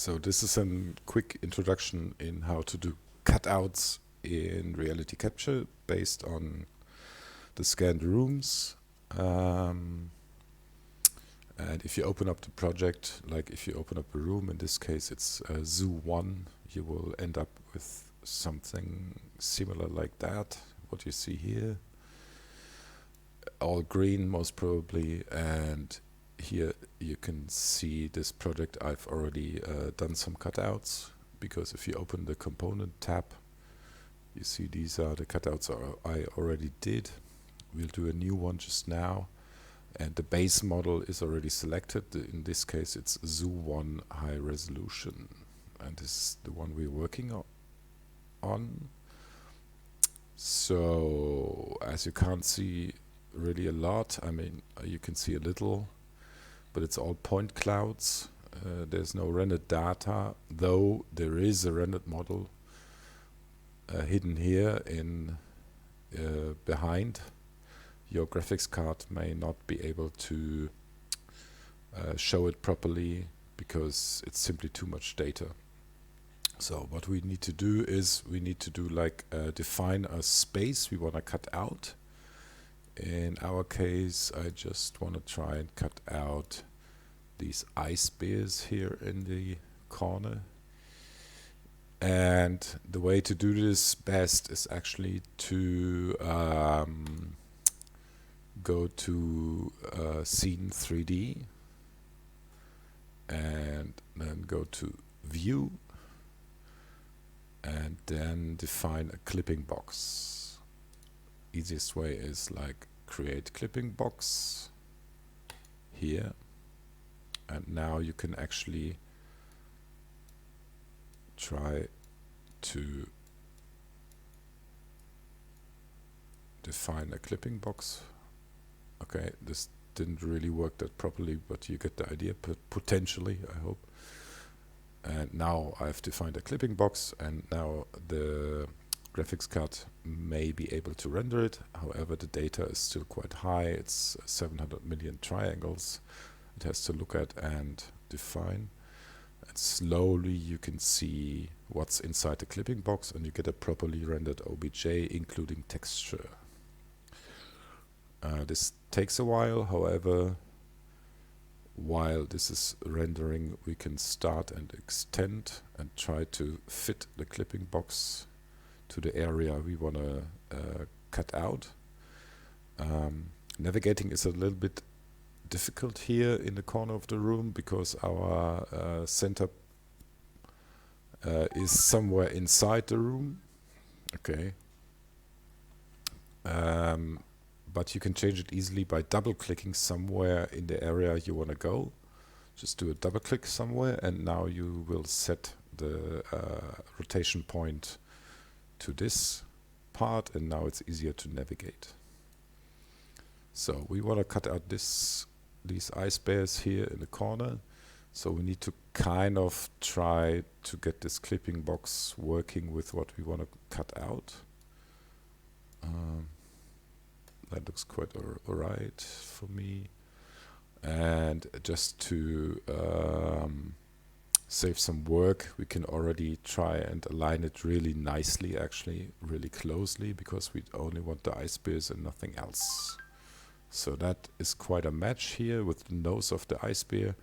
So this is a quick introduction in how to do cutouts in reality capture based on the scanned rooms. And if you open up the project, like if you open up a room, in this case it's Zoo 1, you will end up with something similar like that, what you see here. All green most probably, and here you can see this project. I've already done some cutouts, because if you open the component tab, you see these are the cutouts I already did. We'll do a new one just now, and the base model is already selected. In this case it's Zoo 1 high resolution, and this is the one we're working on. So as you can't see really a lot, I mean you can see a little, but it's all point clouds. There's no rendered data, though there is a rendered model hidden here in behind. Your graphics card may not be able to show it properly because it's simply too much data. So what we need to do is we need to do like define a space we want to cut out. In our case, I just want to try and cut out these ice bears here in the corner. And the way to do this best is actually to go to Scene 3D and then go to View and then define a clipping box. Easiest way is like create clipping box here, and now you can actually try to define a clipping box. Okay, this didn't really work that properly, but you get the idea, potentially, I hope. And now I've defined a clipping box, and now the graphics card may be able to render it. However, the data is still quite high. It's 700 million triangles it has to look at and define. And slowly you can see what's inside the clipping box, and you get a properly rendered OBJ including texture. This takes a while. However, while this is rendering, we can start and extend and try to fit the clipping box to the area we want to cut out. Navigating is a little bit difficult here in the corner of the room because our center is somewhere inside the room. Okay. But you can change it easily by double clicking somewhere in the area you want to go. Just do a double click somewhere, and now you will set the rotation point to this part, and now it's easier to navigate. So we want to cut out these ice bears here in the corner. So we need to kind of try to get this clipping box working with what we want to cut out. That looks quite alright for me. And just to save some work, we can already try and align it really nicely, actually, really closely, because we only want the ice bears and nothing else. So that is quite a match here with the nose of the ice bear.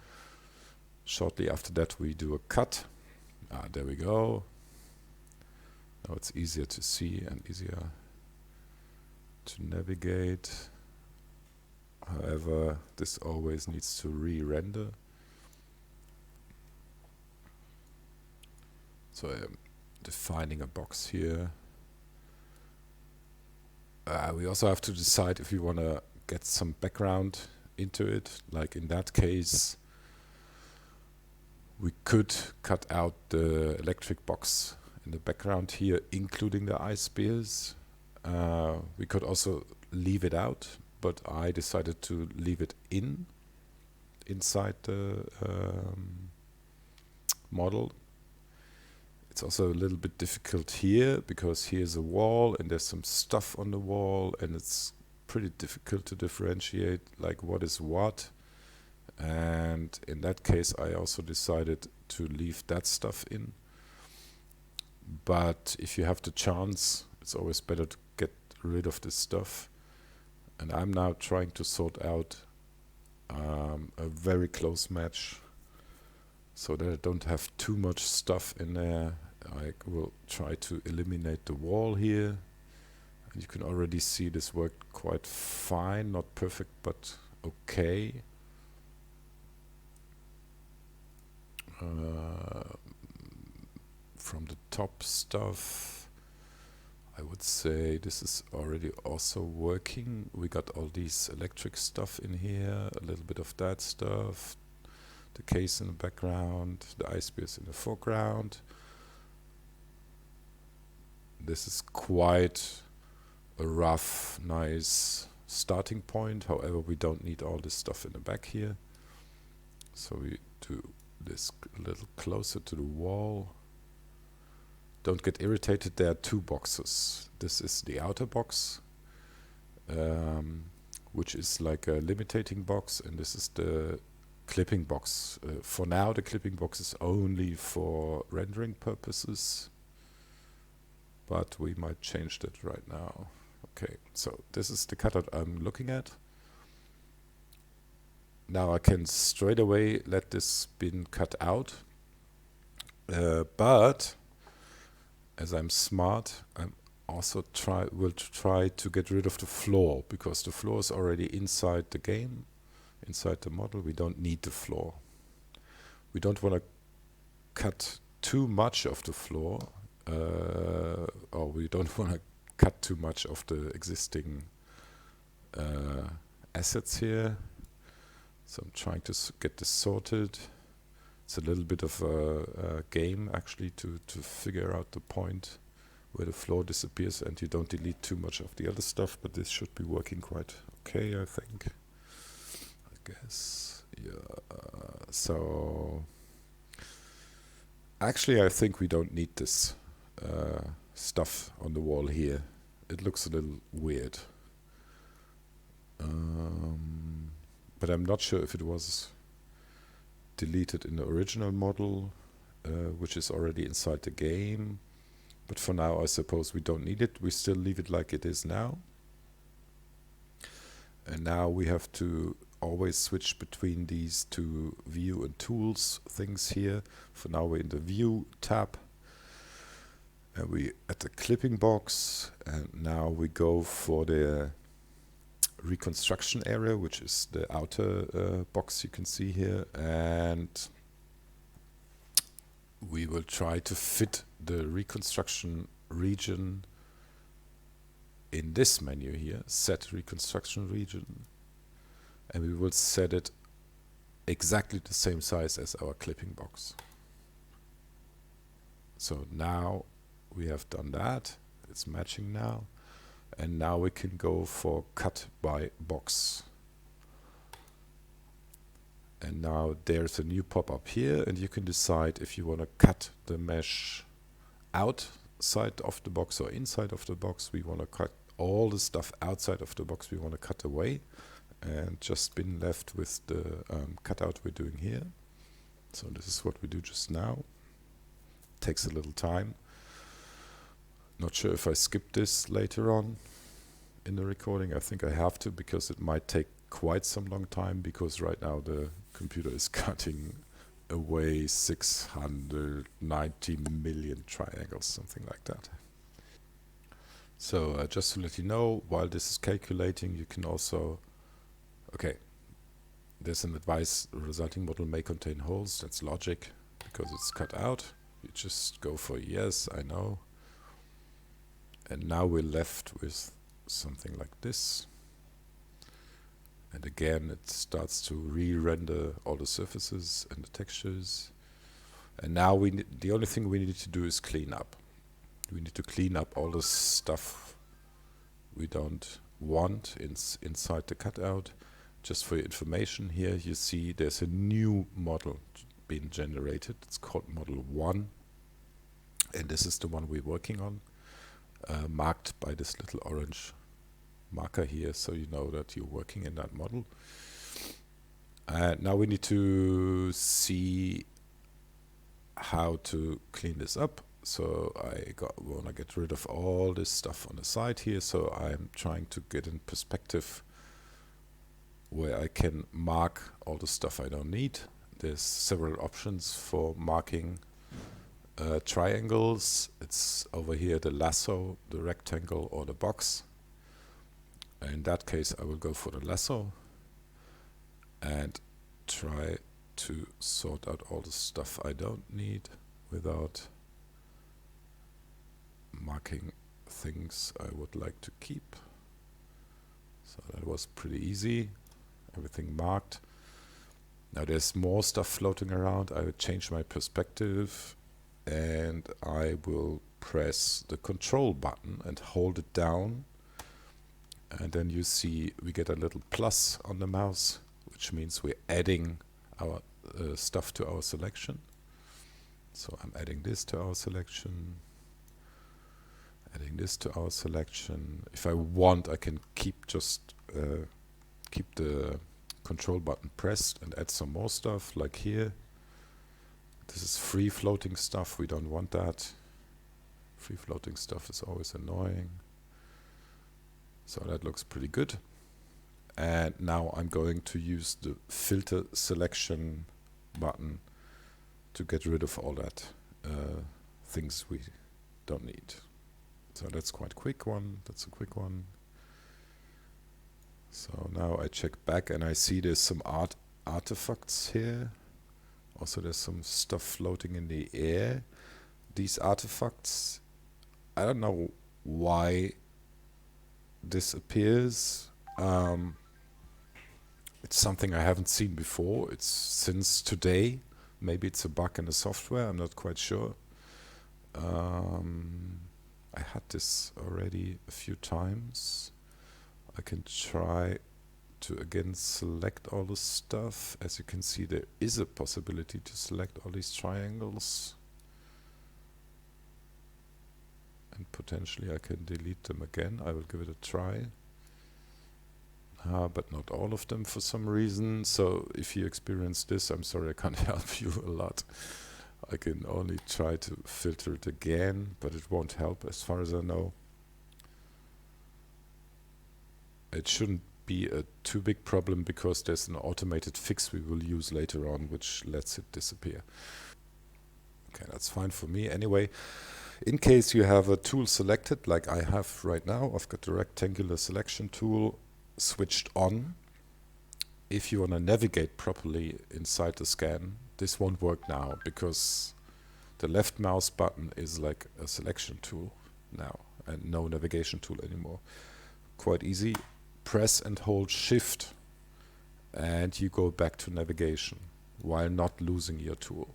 Shortly after that we do a cut. There we go. Now it's easier to see and easier to navigate. However, this always needs to re-render. So I'm defining a box here. We also have to decide if we want to get some background into it. Like in that case, we could cut out the electric box in the background here, including the ice bears. We could also leave it out, but I decided to leave it inside the model. It's also a little bit difficult here because here's a wall and there's some stuff on the wall, and it's pretty difficult to differentiate like what is what. And in that case I also decided to leave that stuff in. But if you have the chance, it's always better to get rid of this stuff. And I'm now trying to sort out a very close match so that I don't have too much stuff in there. I will try to eliminate the wall here. And you can already see this worked quite fine, not perfect, but okay. From the top stuff, I would say this is already also working. We got all these electric stuff in here, a little bit of that stuff, the case in the background, the ice bears in the foreground. This is quite a rough, nice starting point. However, we don't need all this stuff in the back here. So we do this a little closer to the wall. Don't get irritated, there are two boxes. This is the outer box, which is like a limiting box, and this is the clipping box. For now, the clipping box is only for rendering purposes, but we might change that right now. Okay, so this is the cutout I'm looking at. Now I can straight away let this bin cut out, but as I'm smart, I'm also will try to get rid of the floor, because the floor is already inside the game, inside the model. We don't need the floor. We don't want to cut too much of the floor, or we don't want to cut too much of the existing assets here. So I'm trying to get this sorted. It's a little bit of a game actually to figure out the point where the floor disappears and you don't delete too much of the other stuff, but this should be working quite okay, I think. I guess, yeah. So actually I think we don't need this stuff on the wall here. It looks a little weird. But I'm not sure if it was deleted in the original model, which is already inside the game. But for now, I suppose we don't need it. We still leave it like it is now. And now we have to always switch between these two view and tools things here. For now, we're in the view tab. And we at the clipping box. And now we go for the reconstruction area, which is the outer box you can see here, and we will try to fit the reconstruction region in this menu here, set reconstruction region, and we will set it exactly the same size as our clipping box. So now we have done that, it's matching now. And now we can go for cut by box. And now there's a new pop-up here, and you can decide if you want to cut the mesh outside of the box or inside of the box. We want to cut all the stuff outside of the box we want to cut away, and just been left with the cutout we're doing here. So this is what we do just now. Takes a little time. Not sure if I skip this later on in the recording. I think I have to, because it might take quite some long time, because right now the computer is cutting away 690 million triangles, something like that. So just to let you know, while this is calculating, you can also, okay, there's an advice: the resulting model may contain holes. That's logic, because it's cut out. You just go for yes, I know. And now we're left with something like this. And again, it starts to re-render all the surfaces and the textures. And now the only thing we need to do is clean up. We need to clean up all the stuff we don't want inside the cutout. Just for your information, here you see there's a new model being generated. It's called Model 1. And this is the one we're working on. Marked by this little orange marker here, so you know that you're working in that model. Now we need to see how to clean this up. So I want to get rid of all this stuff on the side here. So I'm trying to get in perspective where I can mark all the stuff I don't need. There's several options for marking triangles. It's over here the lasso, the rectangle, or the box. In that case, I will go for the lasso and try to sort out all the stuff I don't need without marking things I would like to keep. So that was pretty easy. Everything marked. Now there's more stuff floating around. I will change my perspective and I will press the control button and hold it down. And then you see we get a little plus on the mouse, which means we're adding our stuff to our selection. So I'm adding this to our selection, adding this to our selection. If I want, I can keep keep the control button pressed and add some more stuff, like here. This is free floating stuff. We don't want that. Free floating stuff is always annoying. So that looks pretty good. And now I'm going to use the filter selection button to get rid of all that things we don't need. So that's quite a quick one. That's a quick one. So now I check back and I see there's some artifacts here. Also there's some stuff floating in the air. These artifacts, I don't know why this appears. It's something I haven't seen before. It's since today. Maybe it's a bug in the software, I'm not quite sure. I had this already a few times. I can try to again select all the stuff. As you can see, there is a possibility to select all these triangles. And potentially I can delete them again. I will give it a try. But not all of them for some reason. So if you experience this, I'm sorry I can't help you a lot. I can only try to filter it again, but it won't help as far as I know. It shouldn't be a too big problem because there's an automated fix we will use later on which lets it disappear. Okay, that's fine for me. Anyway, in case you have a tool selected like I have right now, I've got the rectangular selection tool switched on. If you want to navigate properly inside the scan, this won't work now because the left mouse button is like a selection tool now and no navigation tool anymore. Quite easy. Press and hold Shift and you go back to navigation while not losing your tool.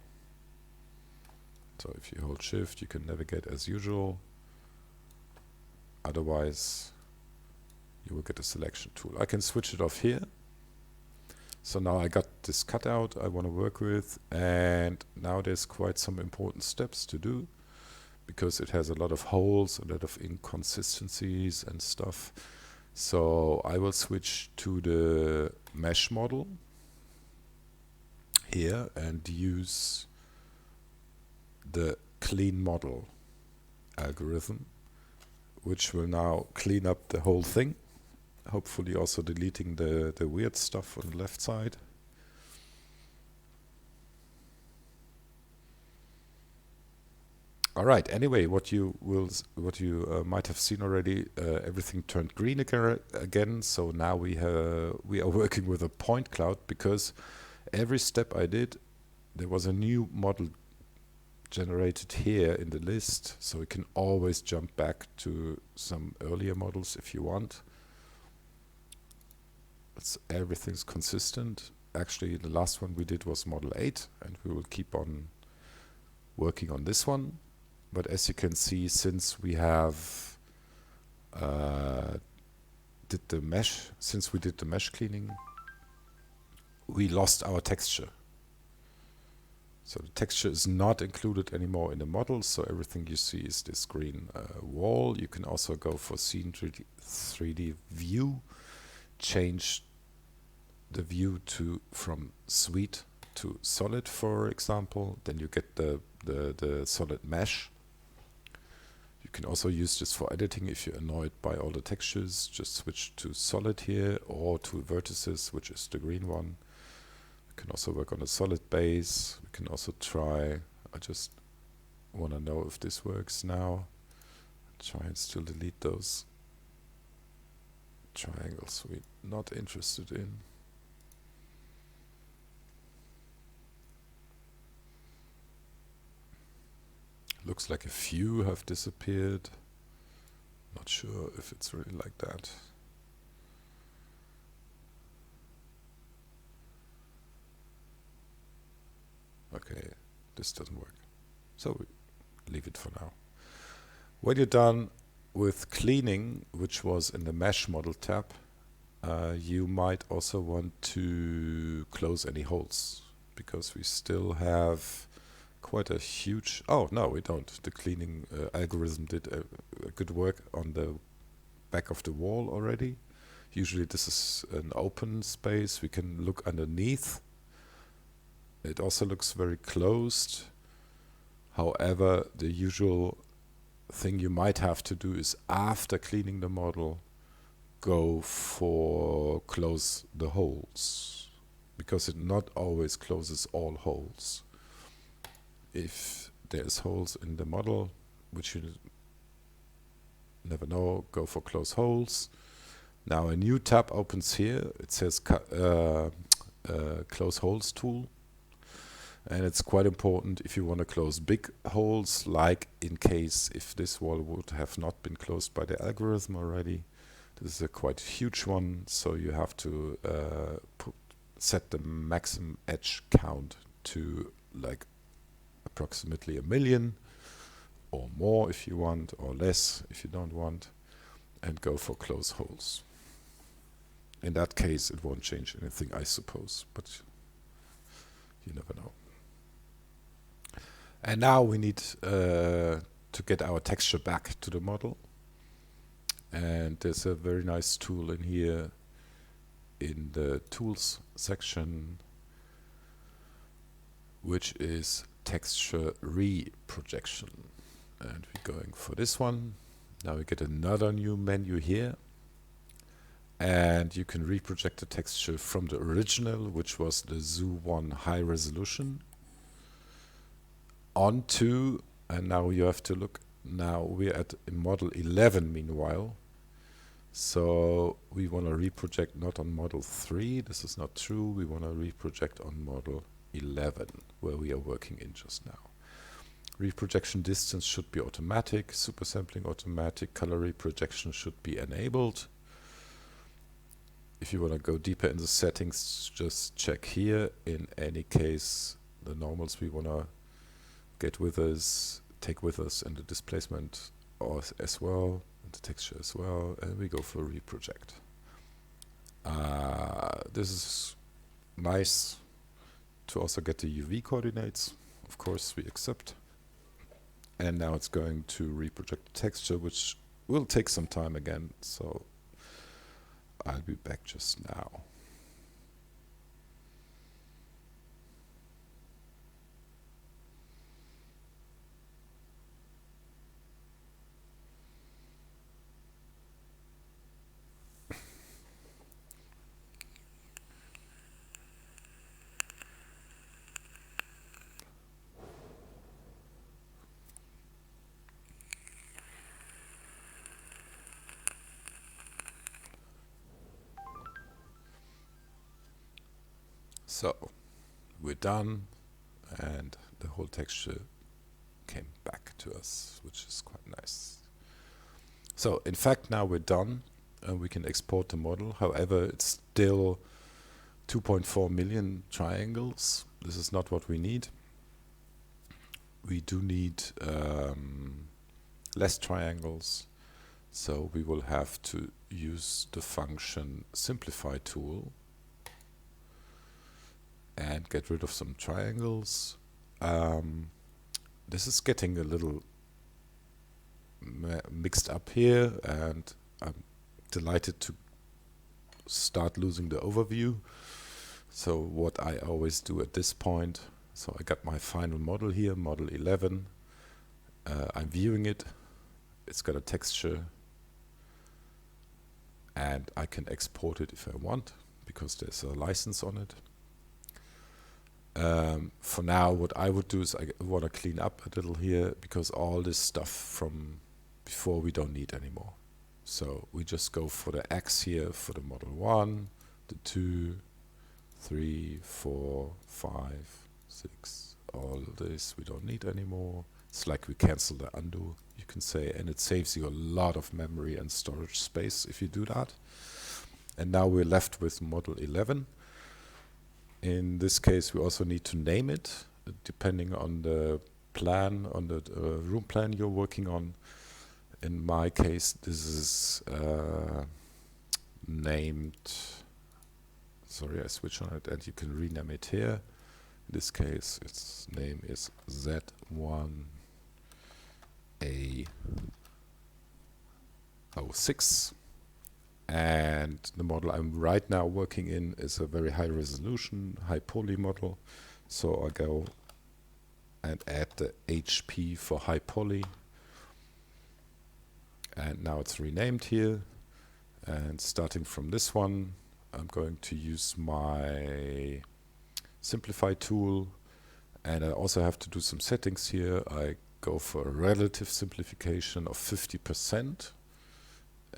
So if you hold Shift, you can navigate as usual. Otherwise, you will get a selection tool. I can switch it off here. So now I got this cutout I want to work with, and now there's quite some important steps to do because it has a lot of holes, a lot of inconsistencies and stuff. So I will switch to the mesh model here and use the clean model algorithm, which will now clean up the whole thing. Hopefully also deleting the weird stuff on the left side. All right. Anyway, what you might have seen already, everything turned green again. So now we are working with a point cloud because every step I did, there was a new model generated here in the list. So we can always jump back to some earlier models if you want. Everything's consistent. Actually, the last one we did was model 8, and we will keep on working on this one. But as you can see, since we have did the mesh cleaning, we lost our texture. So the texture is not included anymore in the model. So everything you see is this green wall. You can also go for scene 3D view, change the view from sweet to solid, for example. Then you get the the solid mesh. You can also use this for editing if you're annoyed by all the textures. Just switch to solid here, or to vertices, which is the green one. You can also work on a solid base. We can also try, I just want to know if this works now. Try and still delete those triangles we're not interested in. Looks like a few have disappeared. Not sure if it's really like that. Okay, this doesn't work. So we leave it for now. When you're done with cleaning, which was in the Mesh Model tab, you might also want to close any holes, because we still have quite a huge... Oh, no, we don't. The cleaning algorithm did a good work on the back of the wall already. Usually this is an open space. We can look underneath. It also looks very closed. However, the usual thing you might have to do is, after cleaning the model, go for close the holes, because it not always closes all holes. If there's holes in the model, which you never know, go for close holes. Now a new tab opens here. It says close holes tool. And it's quite important if you want to close big holes, like in case if this wall would have not been closed by the algorithm already. This is a quite huge one, so you have to set the maximum edge count to like approximately 1 million, or more if you want, or less if you don't want, and go for close holes. In that case, it won't change anything, I suppose, but you never know. And now we need to get our texture back to the model. And there's a very nice tool in here in the tools section, which is texture reprojection. And we're going for this one. Now we get another new menu here. And you can reproject the texture from the original, which was the Zoo 1 high resolution, onto, and now you have to look, now we're at model 11 meanwhile. So we want to reproject not on model 3, this is not true, we want to reproject on model 11, where we are working in just now. Reprojection distance should be automatic, supersampling automatic, color reprojection should be enabled. If you want to go deeper in the settings, just check here. In any case, the normals we want to get with us, take with us, and the displacement as well, and the texture as well, and we go for reproject. This is nice to also get the UV coordinates. Of course, we accept. And now it's going to reproject the texture, which will take some time again, so I'll be back just now. So we're done, and the whole texture came back to us, which is quite nice. So in fact, now we're done, and we can export the model. However, it's still 2.4 million triangles. This is not what we need. We do need less triangles, so we will have to use the function simplify tool and get rid of some triangles. This is getting a little mixed up here, and I'm delighted to start losing the overview. So what I always do at this point, So I got my final model here, model 11. I'm viewing it. It's got a texture, and I can export it if I want, because there's a license on it. For now, what I would do is I want to clean up a little here, because all this stuff from before we don't need anymore. So we just go for the X here for the model 1, the 2, 3, 4, 5, 6, all this we don't need anymore. It's like we cancel the undo, you can say, and it saves you a lot of memory and storage space if you do that. And now we're left with model 11. In this case, we also need to name it, depending on the plan, on the room plan you're working on. In my case, this is named, sorry, I switch on it, and you can rename it here. In this case, its name is Z1A06. And the model I'm right now working in is a very high resolution, high poly model. So I go and add the HP for high poly. And now it's renamed here. And starting from this one, I'm going to use my simplify tool. And I also have to do some settings here. I go for a relative simplification of 50%.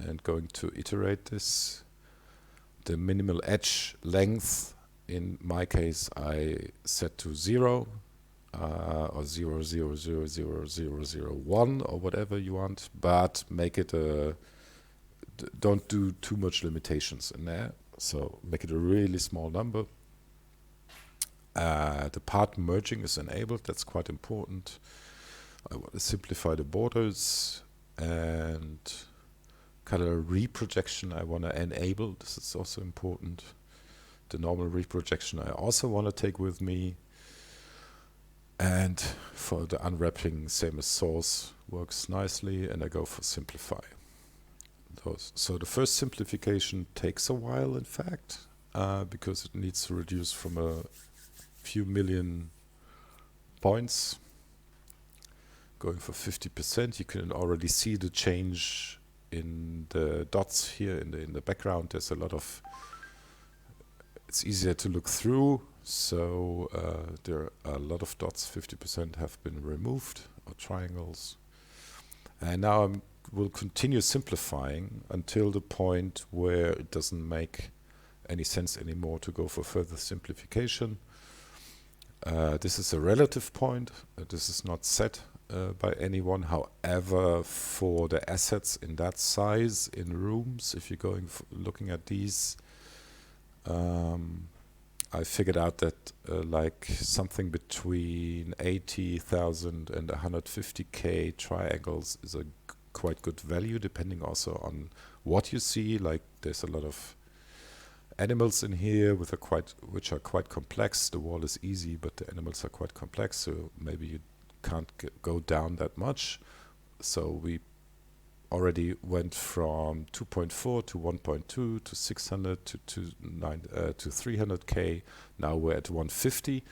And going to iterate this. The minimal edge length, in my case, I set to 0 or 0.0000001 or whatever you want, but make it don't do too much limitations in there. So make it a really small number. The part merging is enabled. That's quite important. I want to simplify the borders, and color reprojection I want to enable. This is also important. The normal reprojection I also want to take with me. And for the unwrapping, same as source, works nicely, and I go for simplify. So the first simplification takes a while, in fact, because it needs to reduce from a few million points. Going for 50%, you can already see the change in the dots here in the background. There's a lot of, it's easier to look through, so there are a lot of dots. 50% have been removed, or triangles. And now I will continue simplifying until the point where it doesn't make any sense anymore to go for further simplification. This is a relative point. This is not set by anyone. However, for the assets in that size in rooms, if you're going looking at these, I figured out that like something between 80,000 and 150k triangles is a quite good value, depending also on what you see. Like there's a lot of animals in here with which are quite complex. The wall is easy, but the animals are quite complex, so maybe you can't go down that much. So we already went from 2.4 to 1.2 to 600 to 300k. Now we're at 150.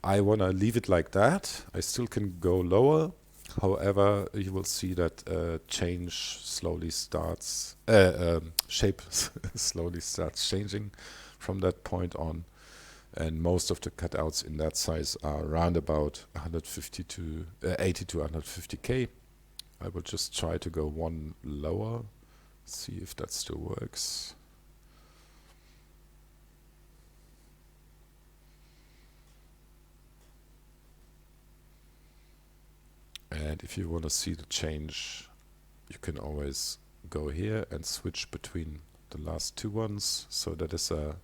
I want to leave it like that. I still can go lower. However, you will see that change slowly starts, shape slowly starts changing from that point on. And most of the cutouts in that size are around about 150 to 80 to 150k. I will just try to go one lower, see if that still works. And if you want to see the change, you can always go here and switch between the last two ones. So that is a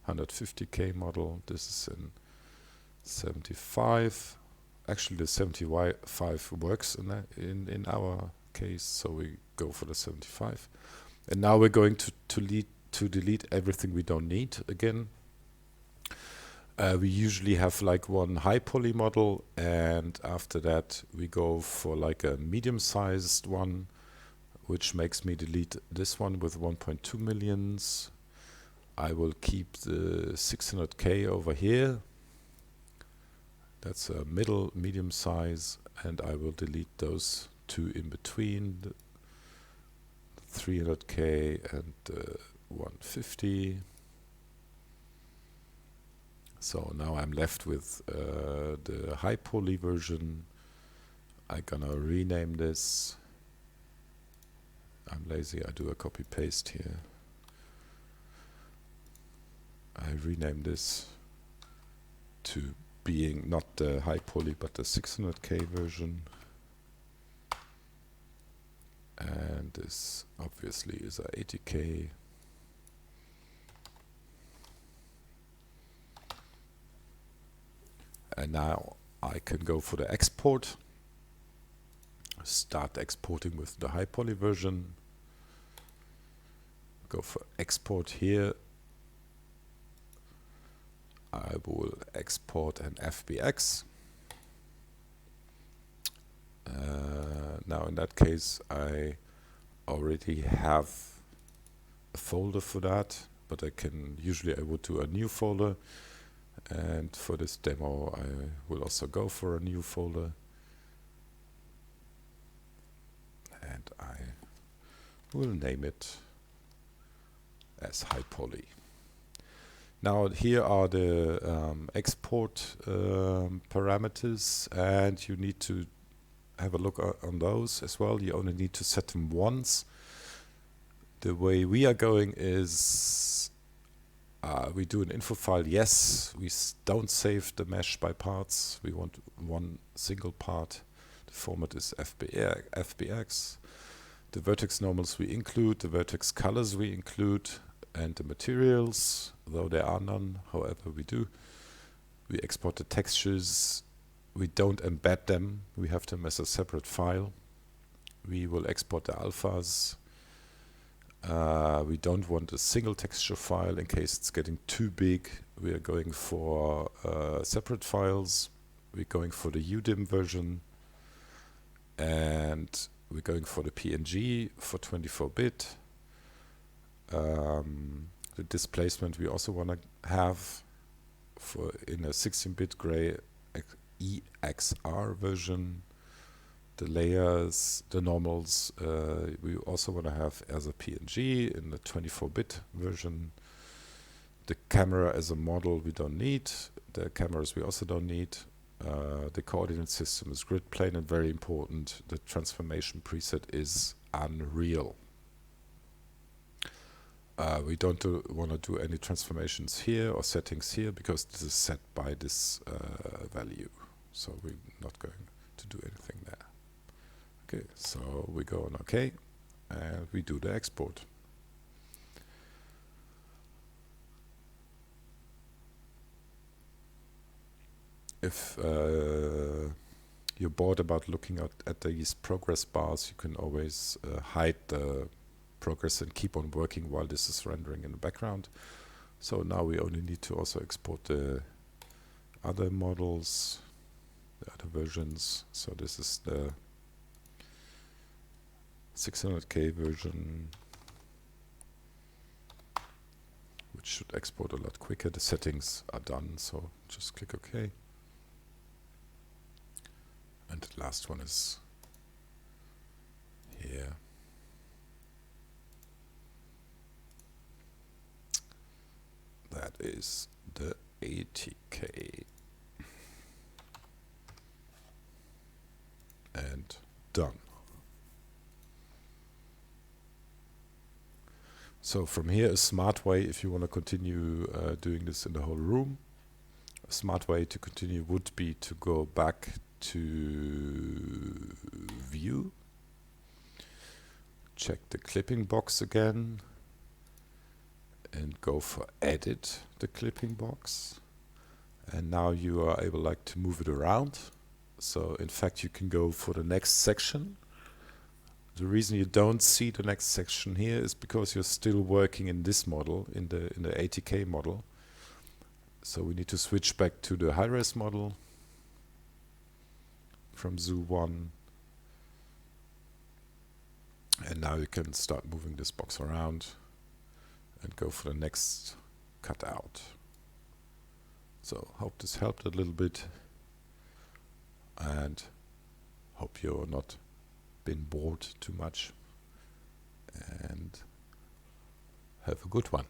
150k model. This is in 75. Actually, the 75 works in our case, so we go for the 75. And now we're going to delete everything we don't need again. We usually have like one high poly model, and after that we go for like a medium-sized one, which makes me delete this one with 1.2 millions. I will keep the 600k over here, That's a medium size, and I will delete those two in between, the 300K and 150. So now I'm left with the high poly version. I'm gonna rename this. I'm lazy, I do a copy paste here. I rename this to being not the high poly but the 600K version. And this obviously is a 80K. And now I can go for the export. Start exporting with the high poly version. Go for export here. I will export an FBX. Now in that case I already have a folder for that, but I would do a new folder, and for this demo I will also go for a new folder, and I will name it as high poly. Now here are the export parameters, and you need to have a look on those as well. You only need to set them once. The way we are going is we do an info file. Yes, we don't save the mesh by parts. We want one single part. The format is FBX. The vertex normals we include, the vertex colors we include, and the materials, though there are none, however we do. We export the textures. We don't embed them, we have them as a separate file. We will export the alphas. We don't want a single texture file in case it's getting too big. We are going for separate files. We're going for the UDIM version, and we're going for the PNG for 24-bit. The displacement we also want to have for in a 16-bit gray EXR version. The layers, the normals, we also want to have as a PNG in the 24-bit version. The camera as a model we don't need. The cameras we also don't need. The coordinate system is grid plane, and very important, the transformation preset is Unreal. We don't want to do any transformations here or settings here because this is set by this value. So we're not going to do anything there. Okay, so we go on OK, and we do the export. If you're bored about looking at these progress bars, you can always hide the progress and keep on working while this is rendering in the background. So now we only need to also export the other models, the other versions. So this is the 600K version, which should export a lot quicker. The settings are done, so just click OK. And the last one is here. That is the 80K. And done. So from here, a smart way, if you want to continue doing this in the whole room, a smart way to continue would be to go back to View, check the clipping box again, and go for Edit the clipping box. And now you are able to move it around. So in fact, you can go for the next section. The reason you don't see the next section here is because you're still working in this model, in the 80K model. So we need to switch back to the high-res model from Zoo 1. And now you can start moving this box around and go for the next cutout. So hope this helped a little bit. and hope you're not been bored too much, and have a good one.